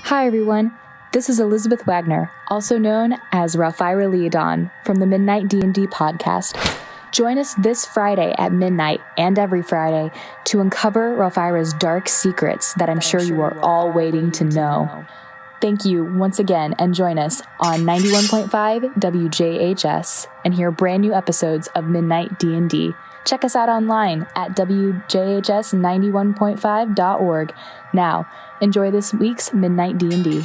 Hi everyone, this is Elizabeth Wagner, also known as Ralphyra Liadon from the Midnight D&D podcast. Join us this Friday at midnight and every Friday to uncover Ralphyra's dark secrets that I'm sure you are all waiting to know. Thank you once again, and join us on 91.5 WJHS and hear brand new episodes of Midnight D&D. Check us out online at WJHS91.5.org. Now, enjoy this week's Midnight D&D.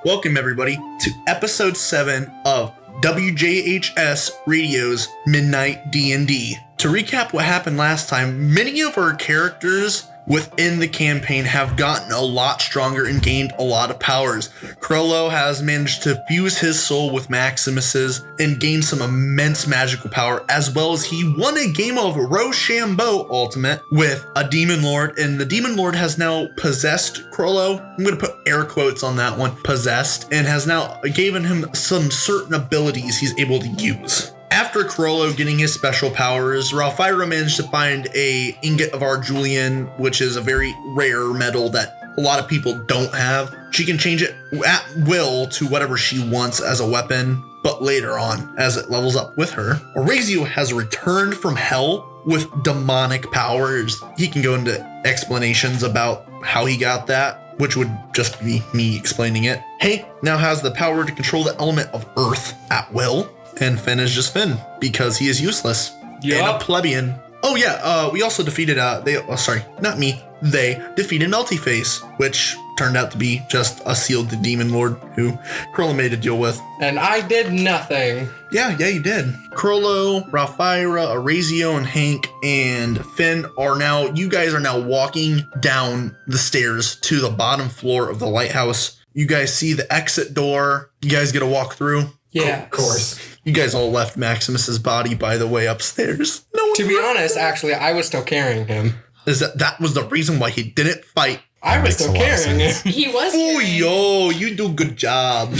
Welcome, everybody, to episode 7 of WJHS Radio's Midnight D&D. To recap what happened last time, many of our characters within the campaign have gotten a lot stronger and gained a lot of powers. Crollo has managed to fuse his soul with Maximus's and gain some immense magical power, as well as he won a game of Rochambeau Ultimate with a Demon Lord, and the Demon Lord has now possessed Crollo. I'm going to put air quotes on that one, possessed, and has now given him some certain abilities he's able to use. After Crollo getting his special powers, Ralphyra managed to find a ingot of Arjulian, which is a very rare metal that a lot of people don't have. She can change it at will to whatever she wants as a weapon, but later on, as it levels up with her. Orazio has returned from hell with demonic powers. He can go into explanations about how he got that, which would just be me explaining it. Hank now has the power to control the element of earth at will. And Finn is just Finn because he is useless and a plebeian. Oh yeah, we also defeated they defeated Meltyface, which turned out to be just a sealed demon lord who Crollo made a deal with. And I did nothing. Yeah, you did. Crollo, Ralphyra, Orazio, and Hank and Finn you guys are now walking down the stairs to the bottom floor of the lighthouse. You guys see the exit door. You guys get to walk through. Yeah, of course. You guys all left Maximus's body, by the way, upstairs. To be honest, actually, I was still carrying him. That was the reason why he didn't fight? I was still carrying him. He was. Oh, yo, you do a good job.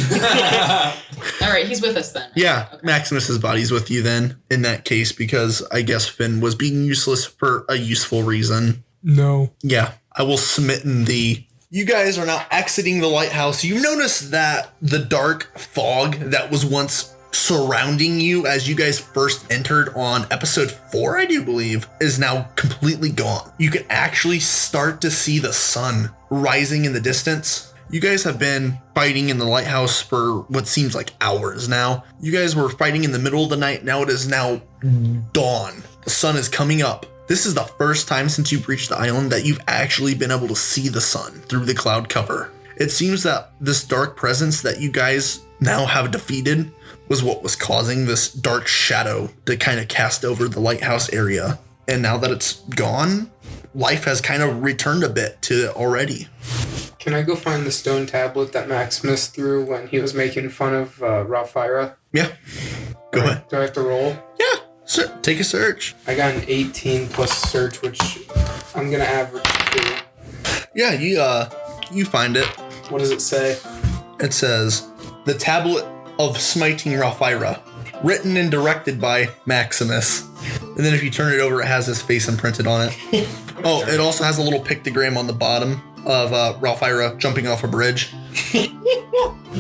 All right, he's with us then. Yeah, okay. Maximus's body's with you then, in that case, because I guess Finn was being useless for a useful reason. No. Yeah, I will submit in the... You guys are now exiting the lighthouse. You notice that the dark fog that was once surrounding you as you guys first entered on episode 4, I do believe, is now completely gone. You can actually start to see the sun rising in the distance. You guys have been fighting in the lighthouse for what seems like hours now. You guys were fighting in the middle of the night. Now it is now dawn. The sun is coming up. This is the first time since you've reached the island that you've actually been able to see the sun through the cloud cover. It seems that this dark presence that you guys now have defeated was what was causing this dark shadow to kind of cast over the lighthouse area. And now that it's gone, life has kind of returned a bit to it already. Can I go find the stone tablet that Maximus threw when he was making fun of Ralphyra? Yeah. Go ahead. Do I have to roll? Yeah. Take a search. I got an 18 plus search, which I'm going to average 2. Yeah, you find it. What does it say? It says, "The Tablet of Smiting Ralphyra, written and directed by Maximus." And then if you turn it over, it has his face imprinted on it. Oh, it also has a little pictogram on the bottom of Ralphyra jumping off a bridge.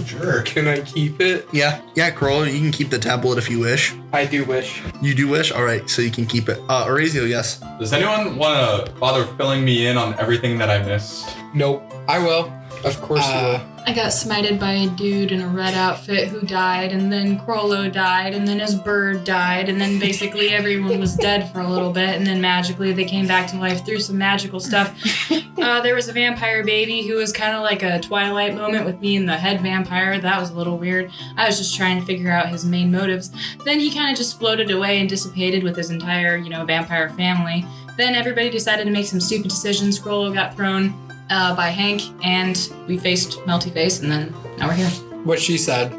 Jerk. Can I keep it? Yeah, Crollo, you can keep the tablet if you wish. I do wish. You do wish? All right, so you can keep it. Orazio, yes. Does anyone want to bother filling me in on everything that I missed? Nope. I will. Of course you will. I got smited by a dude in a red outfit who died, and then Crollo died, and then his bird died, and then basically everyone was dead for a little bit, and then magically they came back to life through some magical stuff. There was a vampire baby who was kind of like a Twilight moment with me and the head vampire. That was a little weird. I was just trying to figure out his main motives. Then he kind of just floated away and dissipated with his entire, vampire family. Then everybody decided to make some stupid decisions. Crollo got thrown by Hank, and we faced Meltyface, and then now we're here. What she said.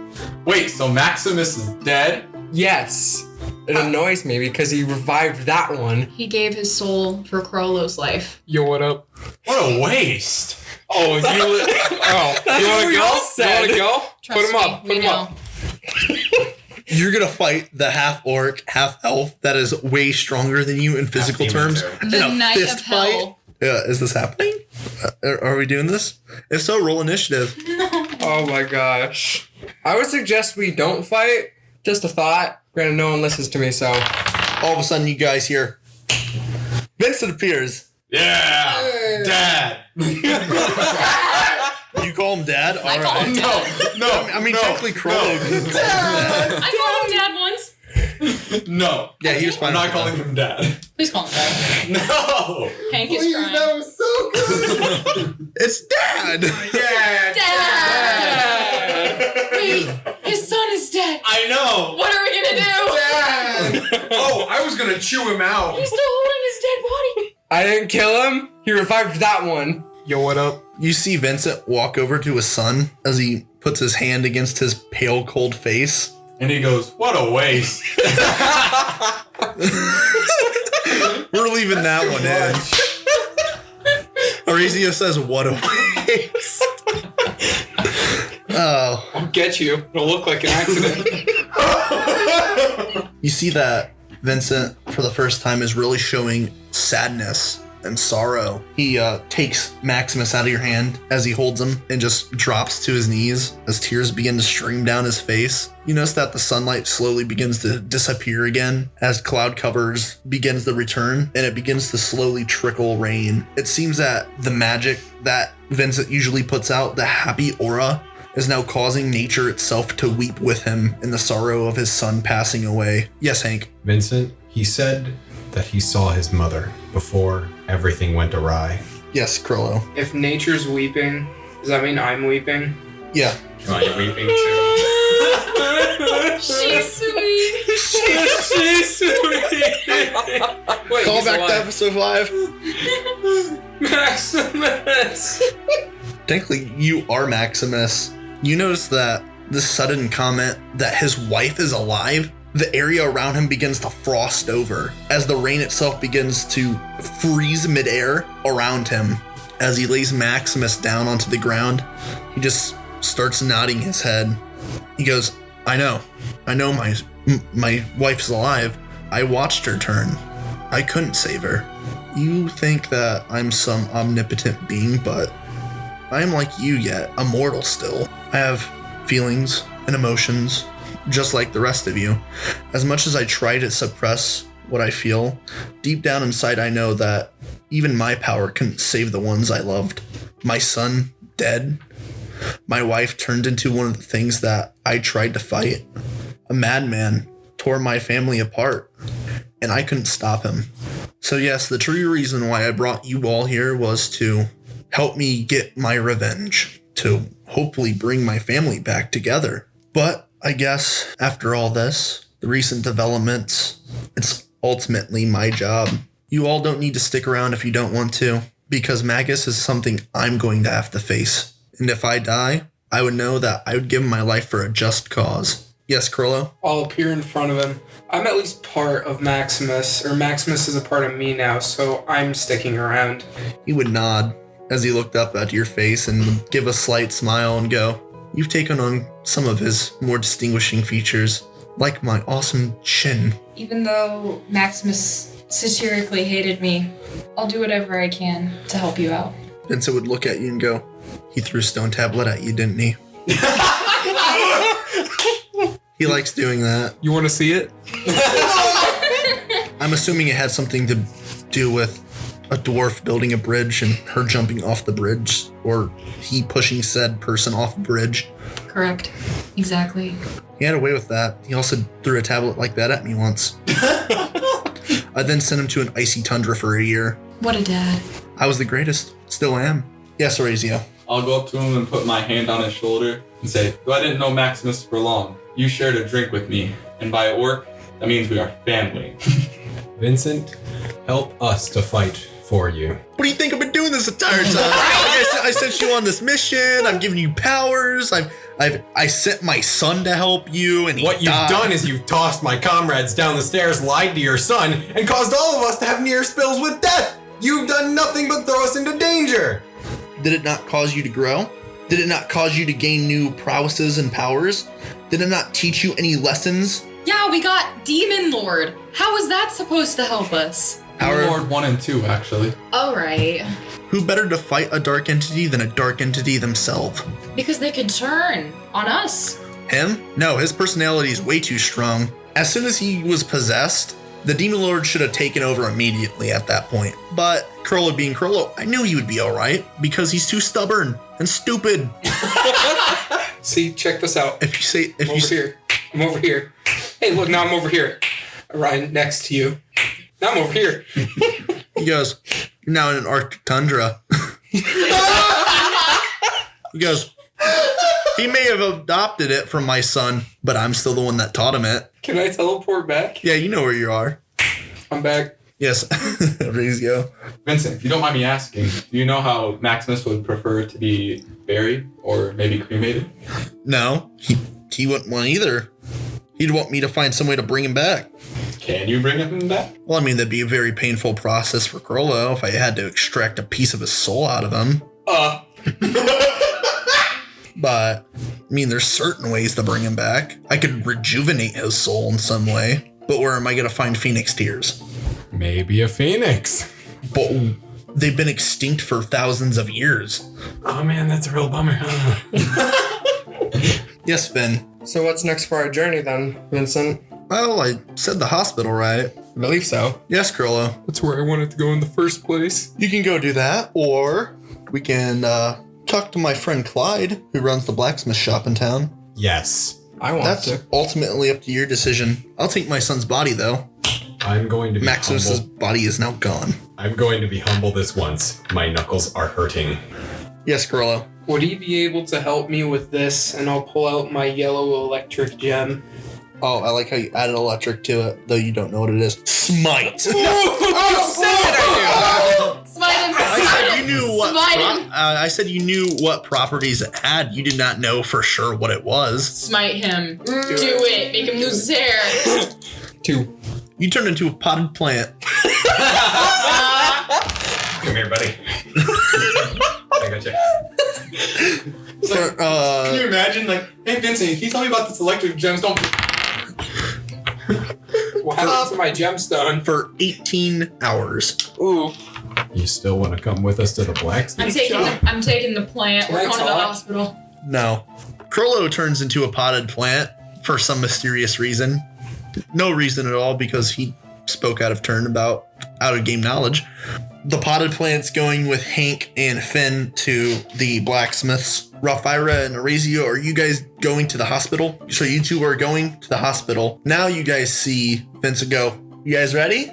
Wait, so Maximus is dead? Yes. It annoys me because he revived that one. He gave his soul for Crollo's life. Yo, what up? What a waste. Oh, you want to go? You want to go? Trust Put him me, up. Put we him know. up. You're gonna fight the half orc, half elf that is way stronger than you in physical terms. In The a Knight fist of Hell. Yeah, is this happening? Are we doing this? If so, roll initiative. Oh my gosh. I would suggest we don't fight. Just a thought. Granted, no one listens to me, so. All of a sudden, you guys hear Vincent appears. Yeah! Dad! You call him Dad? All I call right. him Dad. No! I mean, technically, Crollo could call him Dad. I called him Dad once. No. Yeah, he was fine. I'm not with calling that. him Dad. Please call him Dad. No! Hank is crying. was so good. It's Dad. Yeah. Dad! Wait, his son is dead. I know! What are we gonna do? Oh, I was gonna chew him out. He's still holding his dead body. I didn't kill him. He revived that one. Yo, what up? You see Vincent walk over to his son as he puts his hand against his pale, cold face. And he goes, what a waste. We're leaving that one in. Orazio says, what a waste. Oh. I'll get you. It'll look like an accident. You see that Vincent, for the first time, is really showing sadness and sorrow. He takes Maximus out of your hand as he holds him and just drops to his knees as tears begin to stream down his face. You notice that the sunlight slowly begins to disappear again as cloud covers begins to return and it begins to slowly trickle rain. It seems that the magic that Vincent usually puts out, the happy aura, is now causing nature itself to weep with him in the sorrow of his son passing away. Yes, Hank. Vincent, he said that he saw his mother before everything went awry. Yes, Crollo. If nature's weeping, does that mean I'm weeping? Yeah. Oh, you're weeping too. She's sweet. She's sweet. Wait, Call he's back to alive. episode 5. Maximus. Technically, you are Maximus. You notice that this sudden comment that his wife is alive, the area around him begins to frost over as the rain itself begins to freeze midair around him. As he lays Maximus down onto the ground, he just starts nodding his head. He goes, I know my wife's alive. I watched her turn. I couldn't save her. You think that I'm some omnipotent being, but I'm like you yet, a mortal still. I have feelings and emotions, just like the rest of you. As much as I try to suppress what I feel, deep down inside I know that even my power couldn't save the ones I loved. My son, dead. My wife turned into one of the things that I tried to fight. A madman tore my family apart, and I couldn't stop him. So yes, the true reason why I brought you all here was to help me get my revenge, to hopefully bring my family back together. But I guess after all this, the recent developments, it's ultimately my job. You all don't need to stick around if you don't want to, because Magus is something I'm going to have to face. And if I die, I would know that I would give my life for a just cause. Yes, Crollo? I'll appear in front of him. I'm at least part of Maximus, or Maximus is a part of me now, so I'm sticking around. He would nod as he looked up at your face and give a slight smile and go, you've taken on some of his more distinguishing features, like my awesome chin. Even though Maximus satirically hated me, I'll do whatever I can to help you out. Vincent would look at you and go, he threw a stone tablet at you, didn't he? He likes doing that. You want to see it? I'm assuming it had something to do with a dwarf building a bridge and her jumping off the bridge, or he pushing said person off a bridge. Correct. Exactly. He had a way with that. He also threw a tablet like that at me once. I then sent him to an icy tundra for a year. What a dad. I was the greatest. Still am. Yes, Orazio. I'll go up to him and put my hand on his shoulder and say, though I didn't know Maximus for long, you shared a drink with me, and by orc, that means we are family. Vincent, help us to fight for you. What do you think I've been doing this entire time? I sent you on this mission. I'm giving you powers. I sent my son to help you, and What you've done is you've tossed my comrades down the stairs, lied to your son, and caused all of us to have near spills with death. You've done nothing but throw us into danger. Did it not cause you to grow? Did it not cause you to gain new prowesses and powers? Did it not teach you any lessons? Yeah, we got Demon Lord. How is that supposed to help us? Power Lord 1 and 2, actually. All right. Who better to fight a dark entity than a dark entity themselves? Because they could turn on us. Him? No, his personality is way too strong. As soon as he was possessed, the Demon Lord should have taken over immediately at that point. But Crollo being Crollo, I knew he would be alright because he's too stubborn and stupid. See, check this out. If you say, I'm over here. Hey, look, now I'm over here. Right next to you. Now I'm over here. He goes, "You're now in an Arctic tundra." He goes, "He may have adopted it from my son, but I'm still the one that taught him it." Can I teleport back? Yeah, you know where you are. I'm back. Yes. Rezio. Vincent, if you don't mind me asking, do you know how Maximus would prefer to be buried or maybe cremated? No, he wouldn't want either. He'd want me to find some way to bring him back. Can you bring him back? Well, I mean, that'd be a very painful process for Crollo if I had to extract a piece of his soul out of him. But, I mean, there's certain ways to bring him back. I could rejuvenate his soul in some way. But where am I going to find Phoenix Tears? Maybe a phoenix. But they've been extinct for thousands of years. Oh man, that's a real bummer. Yes, Finn. So what's next for our journey then, Vincent? Well, I said the hospital, right? I believe so. Yes, Crollo. That's where I wanted to go in the first place. You can go do that, or we can talk to my friend Clyde, who runs the blacksmith shop in town. Yes. I want That's to. ultimately up to your decision. I'll take my son's body, though. I'm going to be Maximus's humble. body is now gone. I'm going to be humble this once. My knuckles are hurting. Yes, Crollo. Would he be able to help me with this? And I'll pull out my yellow electric gem. Oh, I like how you added electric to it, though you don't know what it is. Smite! Smite him! I said you knew what. Smite him! I said you knew what properties it had. You did not know for sure what it was. Smite him. Do it. Make him lose his hair. 2. You turned into a potted plant. Come here, buddy. I got you. Can you imagine, like, hey Vincent, can you tell me about this electric gemstone? What happened to my gemstone? For 18 hours. Ooh. You still want to come with us to the blacksmith? I'm taking the plant. We're Can I going to the talk? hospital. No. Crollo turns into a potted plant for some mysterious reason. No reason at all, because he spoke out of turn about out-of-game knowledge. The potted plant's going with Hank and Finn to the blacksmiths. Ralphyra and Rezio, are you guys going to the hospital? So you two are going to the hospital. Now you guys see Vincent go, "You guys ready?"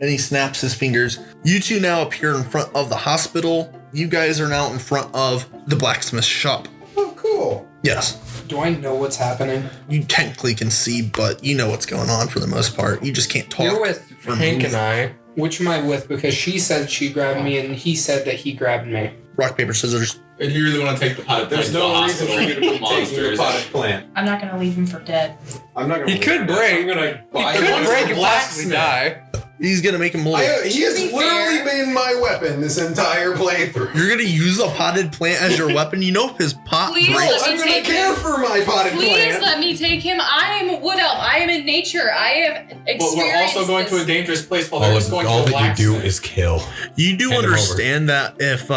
And he snaps his fingers. You two now appear in front of the hospital. You guys are now in front of the blacksmith shop. Oh, cool. Yes. Do I know what's happening? You technically can see, but you know what's going on for the most part. You just can't talk. You're with or Hank move. and I. Which am I with? Because she said she grabbed me and he said that he grabbed me. Rock, paper, scissors. If you really want to take the potted plant There's to the no reason hospital for you to be with taking monsters. the potted plant. I'm not going to leave him for dead. I'm not gonna. He could break. I'm gonna. He could break and possibly die. He's gonna make him live. He has To be literally fair- been my weapon this entire playthrough. You're gonna use a potted plant as your weapon. You know if his pot Please breaks. let me I'm gonna take care him. for my potted Please plant. let me take him. I am a wood elf. I am in nature. I have experienced But we're also going to a this. dangerous place while they're just going to a blacksmith. kill. You do Hand him understand that if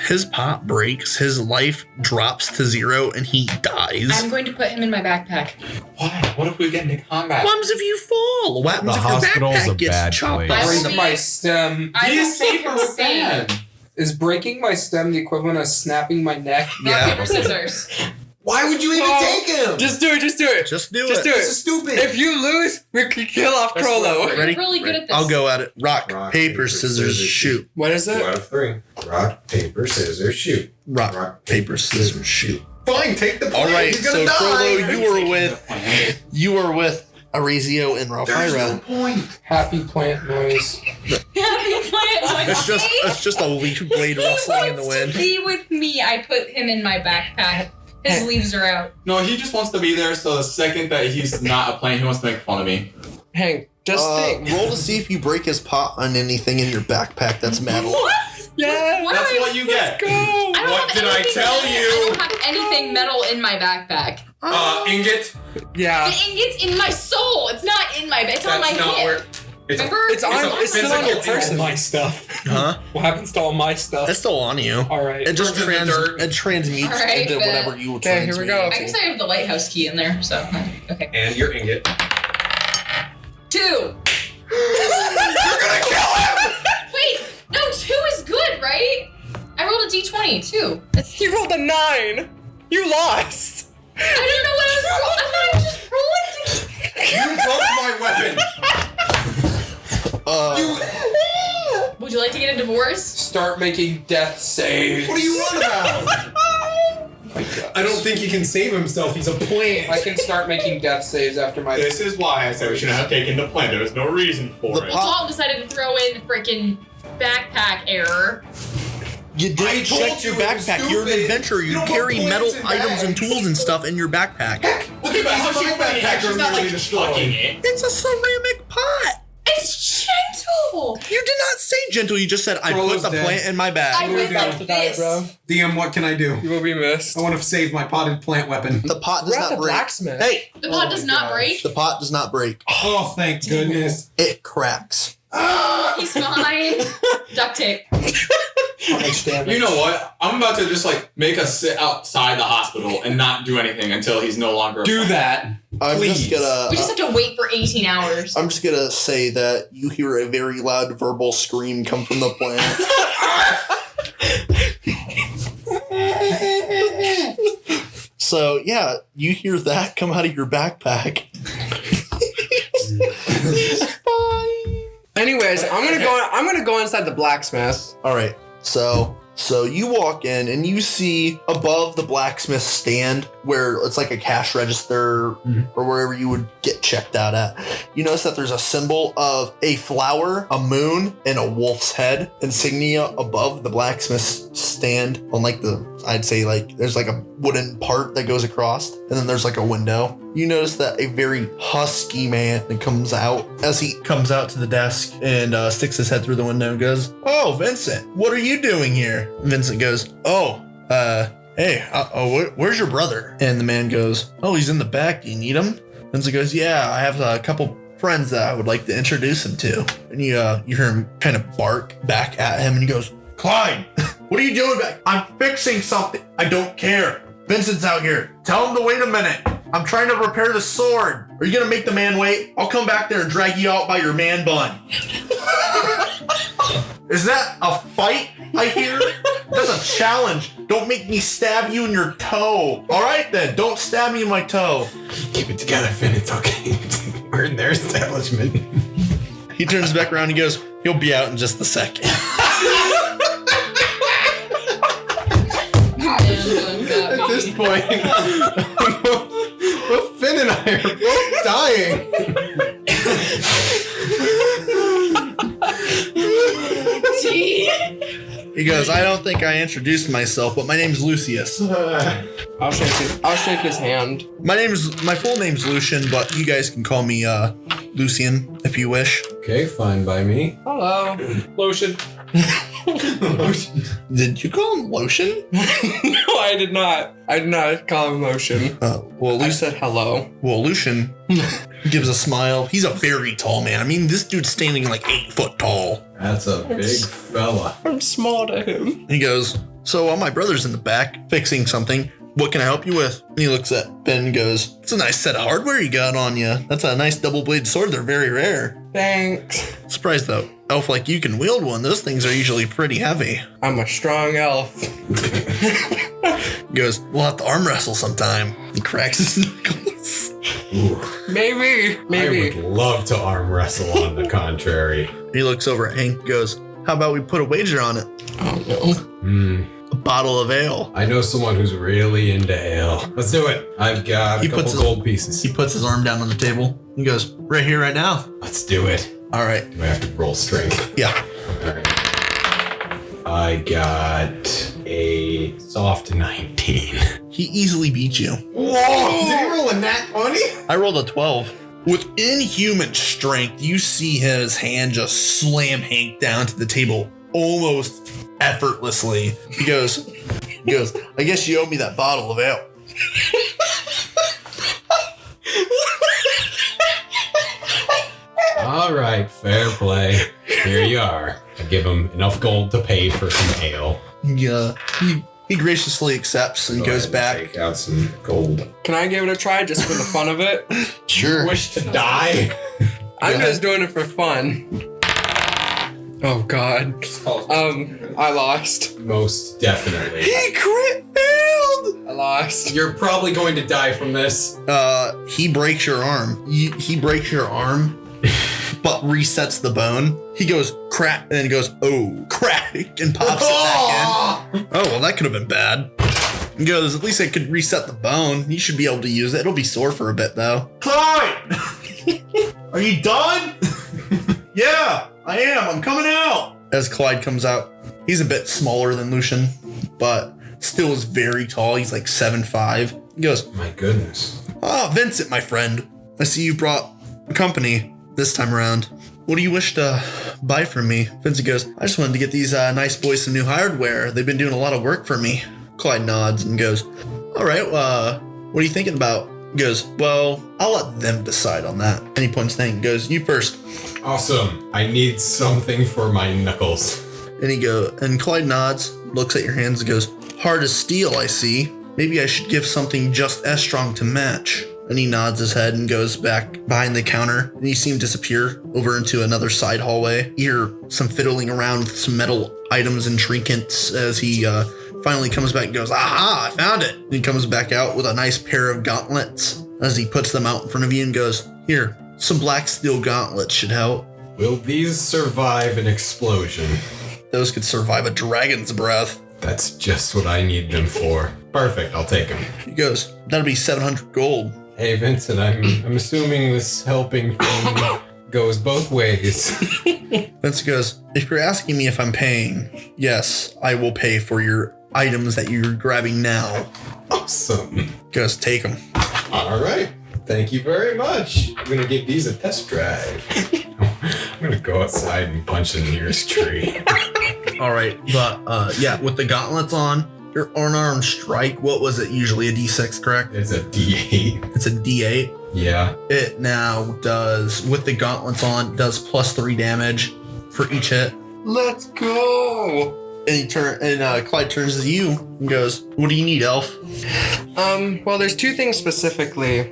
his pot breaks, his life drops to 0 and he dies. I'm going to put him in my backpack. Why? What if we get into combat? What happens if you fall? What happens The if your hospital's a backpack gets bad chopped place. off? I will Break be- my stem. I He will is safe keep him from a safe. fan. Is breaking my stem the equivalent of snapping my neck? Rock, Yeah. paper, scissors. Why would you even No. take him? Just do it. Just do it. Just do Just it. do This it. is stupid. If you lose, we can kill off Crollo. Ready? You're really good at this. I'll go at it. Rock, Rock, paper, paper, scissors, scissors, shoot. What is 2 it? out of 3. Rock, paper, scissors, shoot. Rock, paper, scissors, shoot. Fine, take the All plant. right, He's so gonna die. Crollo, you were with Rezio and There's no Ralphyra. point. Happy plant noise. It's just a leaf blade rustling in the wind. Be with me. I put him in my backpack. His leaves are out. No, he just wants to be there, so the second that he's not a plant, he wants to make fun of me. Hank, just think. Roll to see if you break his pot on anything in your backpack that's metal. What? Yeah. What That's do I- what you get. Go. I don't What have did I anything tell metal. you? I don't have anything metal in my backpack. Ingot. Yeah. The ingot's in my soul. It's not in my. It's on my That's not hip. where. It's Remember? It's on. It's still on your physical person. My stuff. Huh? What happens to all my stuff? It's still on you. All right. It just Goes in the dirt. transmutes All right, into bet. whatever you Okay, here we go. I guess I have the lighthouse key in there. So okay. And your ingot. 2. You're gonna kill him! Wait, no, 2 is good, right? I rolled a d20 too. That's You rolled a 9. You lost. I don't know what I was rolling. I thought I was just rolling. You broke my weapon. Would you like to get a divorce? Start making death saves. What are you on about? My God. I don't think he can save himself. He's a plant. I can start making death saves after my. This is why I said we shouldn't have taken the plan. There was no reason for The it. pot- Well, Dalton decided to throw in freaking backpack error. You I didn't told check your you it was backpack. You're an stupid. adventurer. You You don't carry put metal plants in items and bags. tools and stuff in your backpack. Look at how much my backpack She's is not nearly like destroyed. fucking it. It's a ceramic pot. It's gentle. You did not say gentle. You just said I Crollo's put the dead. plant in my I bag. went about like to die, this. bro. DM, what can I do? You will be missed. I want to save my potted plant weapon. The pot does We're at not the break. blacksmith. Hey, The pot Oh does my not gosh. break. the pot does not break. Oh, thank goodness. It cracks. He's fine. Duct tape. How much damage? You know what? I'm about to just like make us sit outside the hospital and not do anything until he's no longer. Do that. I'm Please. just gonna. We just have to wait for 18 hours. I'm just gonna say that you hear a very loud verbal scream come from the plant. So yeah, you hear that come out of your backpack. Anyways, I'm gonna go inside the blacksmith. All right, so you walk in and you see above the blacksmith stand where it's like a cash register or wherever you would get checked out at. You notice that there's a symbol of a flower, a moon, and a wolf's head insignia above the blacksmith stand on like I'd say like there's like a wooden part that goes across and then there's like a window. You notice that a very husky man comes out as he comes out to the desk and sticks his head through the window and goes, "Oh, Vincent, what are you doing here?" Vincent goes, "Hey, where's your brother?" And the man goes, "Oh, he's in the back. Do you need him?" Vincent goes, "Yeah, I have a couple friends that I would like to introduce him to." And you hear him kind of bark back at him and he goes, "Clyde, what are you doing back? I'm fixing something. I don't care. Vincent's out here. Tell him to wait a minute. I'm trying to repair the sword. Are you gonna make the man wait? I'll come back there and drag you out by your man bun." Is that a fight I hear? That's a challenge. Don't make me stab you in your toe. All right then, don't stab me in my toe. Keep it together, Finn. It's okay. We're in their establishment. He turns back around and goes, "He'll be out in just a second." At this point, both Finn and I are both dying. He goes, "I don't think I introduced myself, but my name's Lucius. I'll shake his hand. My full name's Lucian, but you guys can call me Lucian if you wish." Okay, fine by me. Hello. Lotion. Did you call him Lotion? No, I did not. I did not call him lotion. Well, I said hello. Lucian gives a smile. He's a very tall man. I mean, this dude's standing like 8 foot tall. That's a big fella. I'm small to him. He goes, "So my brother's in the back fixing something. What can I help you with?" And he looks at Ben and goes, "It's a nice set of hardware you got on you. That's a nice double-bladed sword. They're very rare. Thanks. Surprised though. Elf like you can wield one. Those things are usually pretty heavy." I'm a strong elf. He goes, "We'll have to arm wrestle sometime." He cracks his knuckles. Ooh, Maybe. I would love to arm wrestle on the contrary. He looks over at Hank and goes, "How about we put a wager on it? Oh no. A bottle of ale." I know someone who's really into ale. Let's do it. I've got He a couple puts his- gold pieces. He puts his arm down on the table. He goes, "Right here, right now." Let's do it. All right. Do I have to roll strength? Yeah. All right. I got a soft 19. He easily beat you. Whoa! Did he roll a nat 20? I rolled a 12. With inhuman strength, you see his hand just slam Hank down to the table. almost effortlessly. He goes, I guess you owe me that bottle of ale. All right, fair play. Here you are. I give him enough gold to pay for some ale. Yeah, he graciously accepts and goes back. Take out some gold. Can I give it a try just for the fun of it? Sure. Wish to die? I'm just doing it for fun. Oh God. I lost. Most definitely. He crit failed. I lost. You're probably going to die from this. He breaks your arm. He breaks your arm, but resets the bone. He goes crack, and then he goes, oh, crack, and pops it back in. Oh, well, that could have been bad. He goes, at least I could reset the bone. You should be able to use it. It'll be sore for a bit, though. Clyde! Are you done? Yeah, I am. I'm coming out. As Clyde comes out, he's a bit smaller than Lucian, but still is very tall. He's like 7'5". He goes, My goodness. Ah, Vincent, my friend. I see you brought company this time around. What do you wish to buy from me? Vincent goes, I just wanted to get these nice boys some new hardware. They've been doing a lot of work for me. Clyde nods and goes, all right, what are you thinking about? He goes, well, I'll let them decide on that. And he points to Hank and goes, you first. Awesome. I need something for my knuckles. And Clyde nods, looks at your hands and goes, hard as steel, I see. Maybe I should give something just as strong to match. And he nods his head and goes back behind the counter. And you see him disappear over into another side hallway. You hear some fiddling around with some metal items and trinkets as he finally comes back and goes, aha, I found it. And he comes back out with a nice pair of gauntlets as he puts them out in front of you and goes, here, some black steel gauntlets should help. Will these survive an explosion? Those could survive a dragon's breath. That's just what I need them for. Perfect, I'll take them. He goes, that'll be 700 gold. Hey Vincent, I'm assuming this helping thing goes both ways. Vincent goes, if you're asking me if I'm paying, yes, I will pay for your items that you're grabbing now. Awesome. He goes, take them. All right. Thank you very much. I'm going to give these a test drive. I'm going to go outside and punch the nearest tree. All right, but yeah, with the gauntlets on, your unarmed strike, what was it? Usually a D6, correct? It's a D8. It's a D8. Yeah. It now does, with the gauntlets on, does +3 damage for each hit. Let's go. And Clyde turns to you and goes, what do you need, elf? Well, there's two things specifically.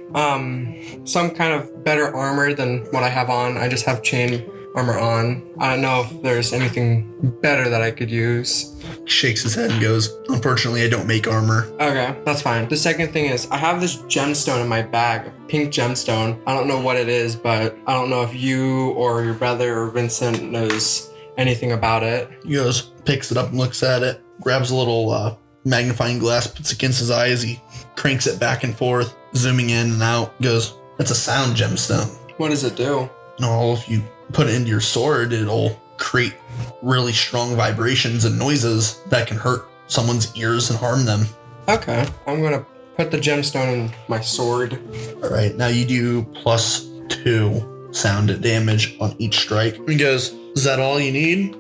Some kind of better armor than what I have on. I just have chain armor on. I don't know if there's anything better that I could use. Shakes his head and goes, unfortunately, I don't make armor. Okay, that's fine. The second thing is I have this gemstone in my bag, a pink gemstone. I don't know what it is, but I don't know if you or your brother or Vincent knows anything about it. He goes, picks it up and looks at it, grabs a little magnifying glass, puts it against his eye as he cranks it back and forth, zooming in and out. Goes, that's a sound gemstone. What does it do? No, if you put it into your sword, it'll create really strong vibrations and noises that can hurt someone's ears and harm them. Okay, I'm gonna put the gemstone in my sword. All right, now you do +2 sound damage on each strike. He goes, is that all you need?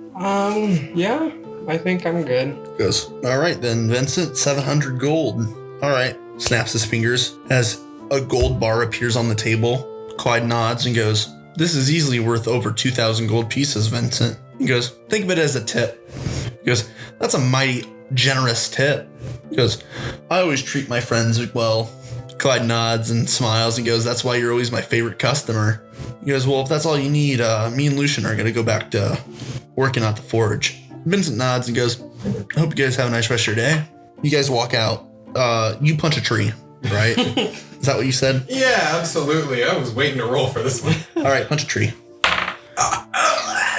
Yeah, I think I'm good. He goes, all right then, Vincent, 700 gold. All right, snaps his fingers as a gold bar appears on the table. Clyde nods and goes, this is easily worth over 2,000 gold pieces, Vincent. He goes, think of it as a tip. He goes, that's a mighty generous tip. He goes, I always treat my friends well. Clyde nods and smiles and goes, that's why you're always my favorite customer. He goes, well, if that's all you need, me and Lucian are going to go back to working at the forge. Vincent nods and goes, I hope you guys have a nice rest of your day. You guys walk out. You punch a tree, right? Is that what you said? Yeah, absolutely. I was waiting to roll for this one. All right, punch a tree.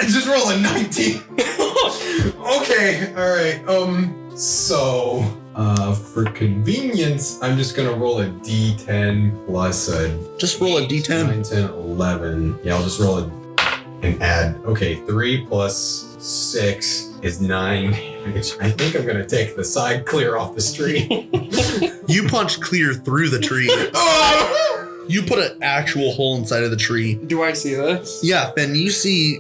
Just roll a 19. Okay, all right. So, for convenience, I'm just gonna roll a D10 plus a. Just roll a D10. 9, 10, 11. Yeah, I'll just roll and add. Okay, 3 plus 6 is 9 damage. I think I'm gonna take the side clear off the tree. You punch clear through the tree. Oh! You put an actual hole inside of the tree. Do I see this? Yeah, Ben, you see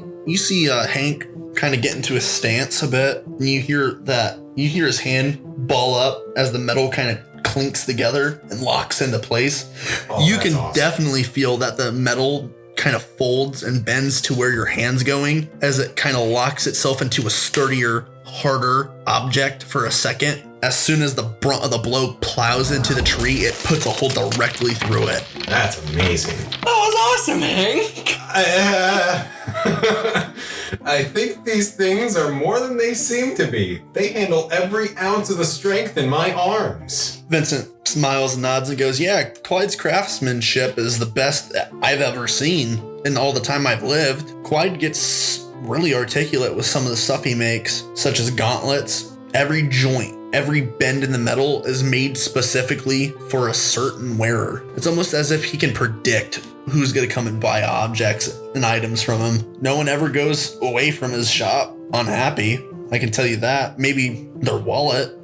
Hank kind of get into his stance a bit, and you hear his hand ball up as the metal kind of clinks together and locks into place. You can definitely feel that the metal kind of folds and bends to where your hand's going as it kind of locks itself into a sturdier, harder object for a second. As soon as the brunt of the blow plows into the tree, it puts a hole directly through it. That's amazing. That was awesome, Hank. I think these things are more than they seem to be. They handle every ounce of the strength in my arms. Vincent smiles and nods and goes, yeah, Clyde's craftsmanship is the best I've ever seen in all the time I've lived. Clyde gets really articulate with some of the stuff he makes, such as gauntlets. Every joint, every bend in the metal is made specifically for a certain wearer. It's almost as if he can predict who's going to come and buy objects and items from him. No one ever goes away from his shop unhappy. I can tell you that. Maybe their wallet.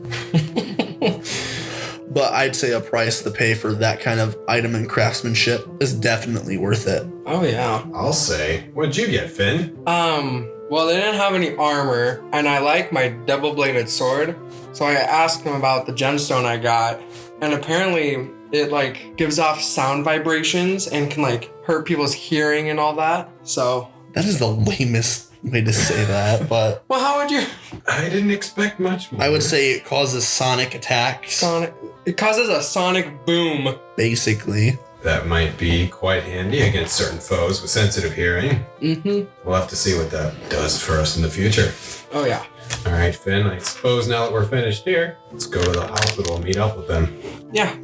But I'd say a price to pay for that kind of item and craftsmanship is definitely worth it. Oh, yeah. I'll say. What'd you get, Finn? Well, they didn't have any armor, and I like my double-bladed sword, so I asked him about the gemstone I got, and apparently it, like, gives off sound vibrations and can, like, hurt people's hearing and all that, so... That is the lamest way to say that, but... Well, how would you... I didn't expect much more. I would say it causes sonic attacks. It causes a sonic boom. Basically. That might be quite handy against certain foes with sensitive hearing. Mm-hmm. We'll have to see what that does for us in the future. Oh, yeah. All right, Finn, I suppose now that we're finished here, let's go to the hospital and meet up with them. Yeah.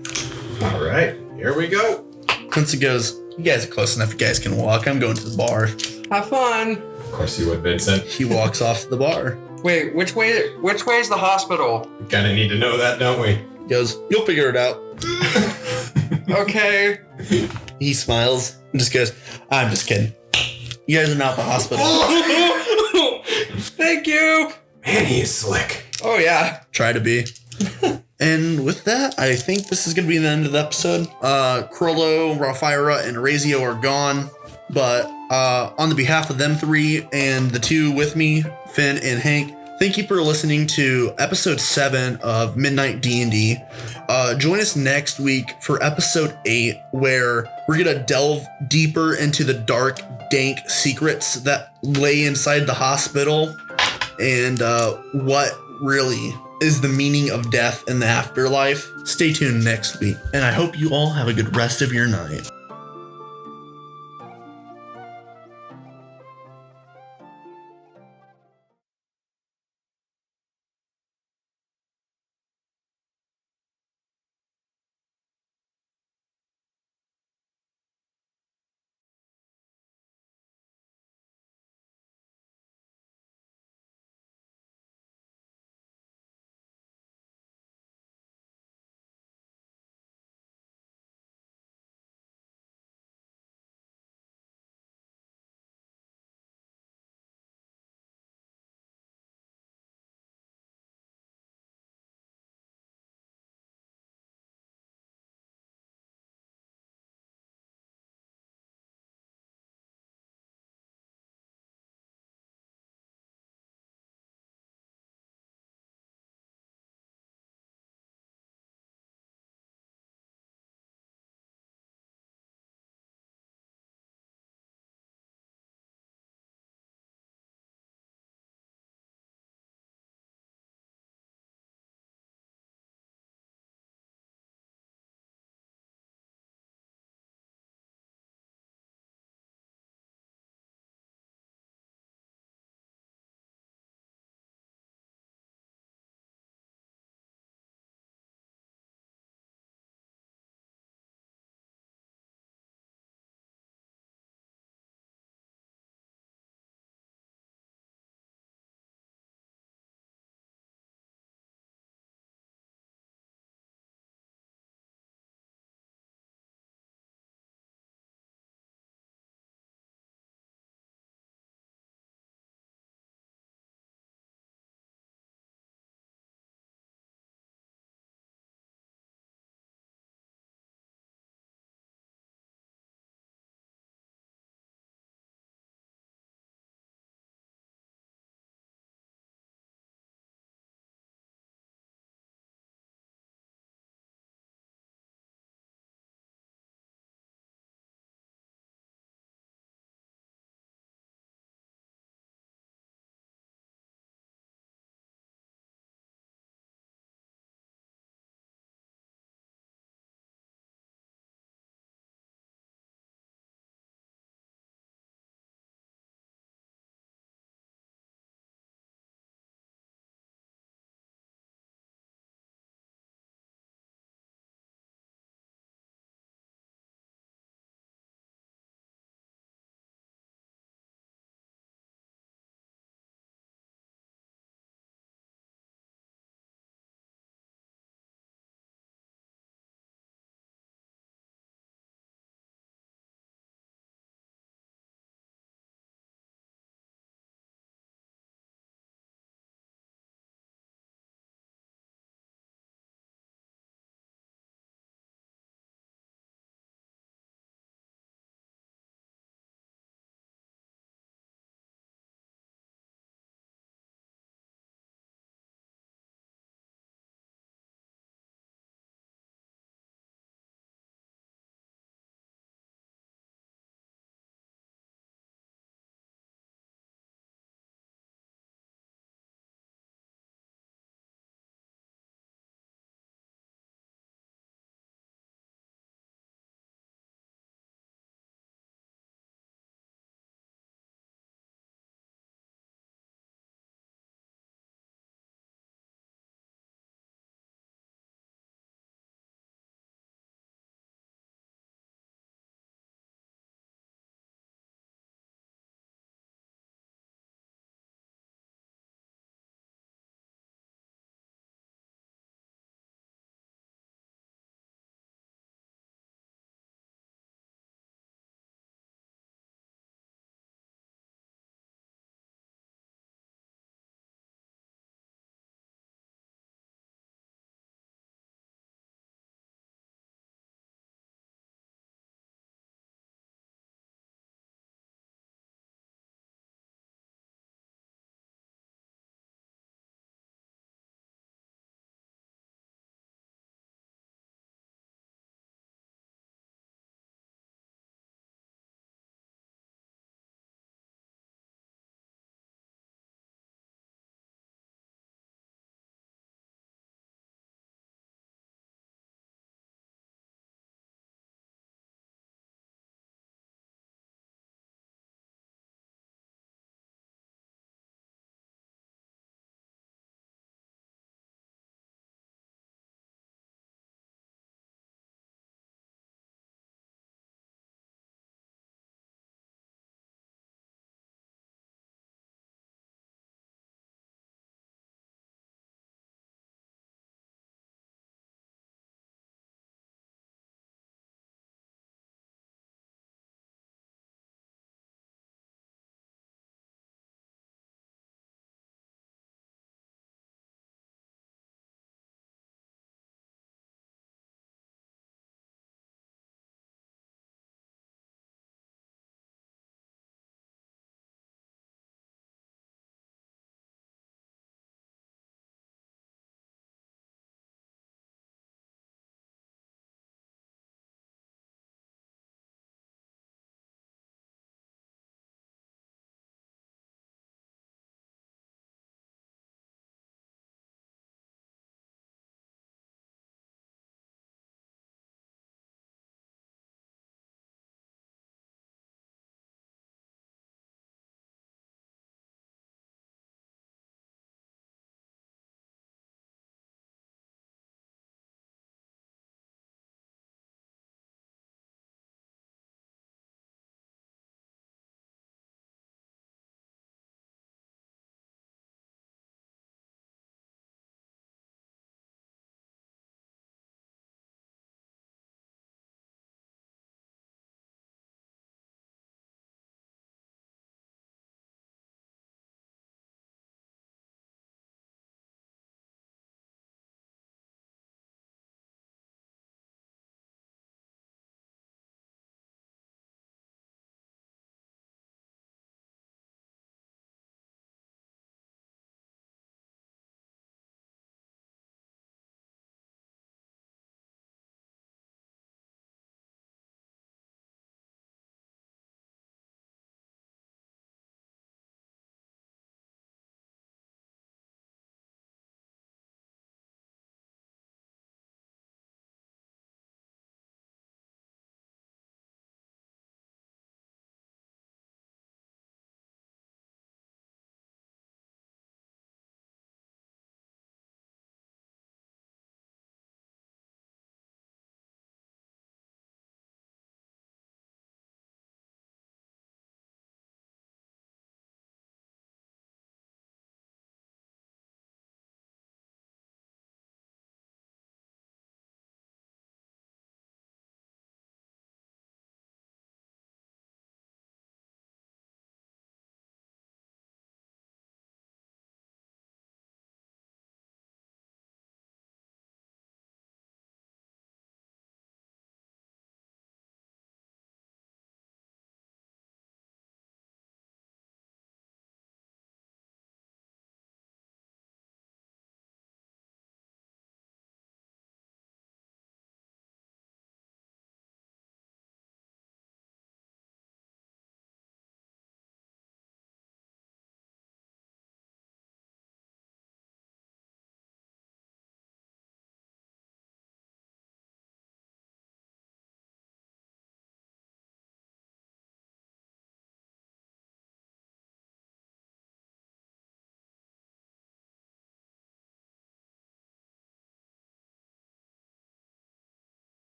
All right, here we go. Quincy goes, you guys are close enough, you guys can walk. I'm going to the bar. Have fun. Of course you would, Vincent. He walks off to the bar. Wait, which way is the hospital? We kind of need to know that, don't we? He goes, you'll figure it out. Okay. He smiles and just goes, I'm just kidding. You guys are not the hospital. Thank you. Man, he is slick. Oh, yeah. Try to be. And with that, I think this is going to be the end of the episode. Crollo, Ralphyra, and Razio are gone. But on the behalf of them three and the two with me, Finn and Hank, thank you for listening to episode 7 of Midnight D&D. Join us next week for episode 8, where we're going to delve deeper into the dark, dank secrets that lay inside the hospital and what really is the meaning of death in the afterlife. Stay tuned next week, and I hope you all have a good rest of your night.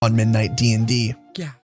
on Midnight D&D. Yeah.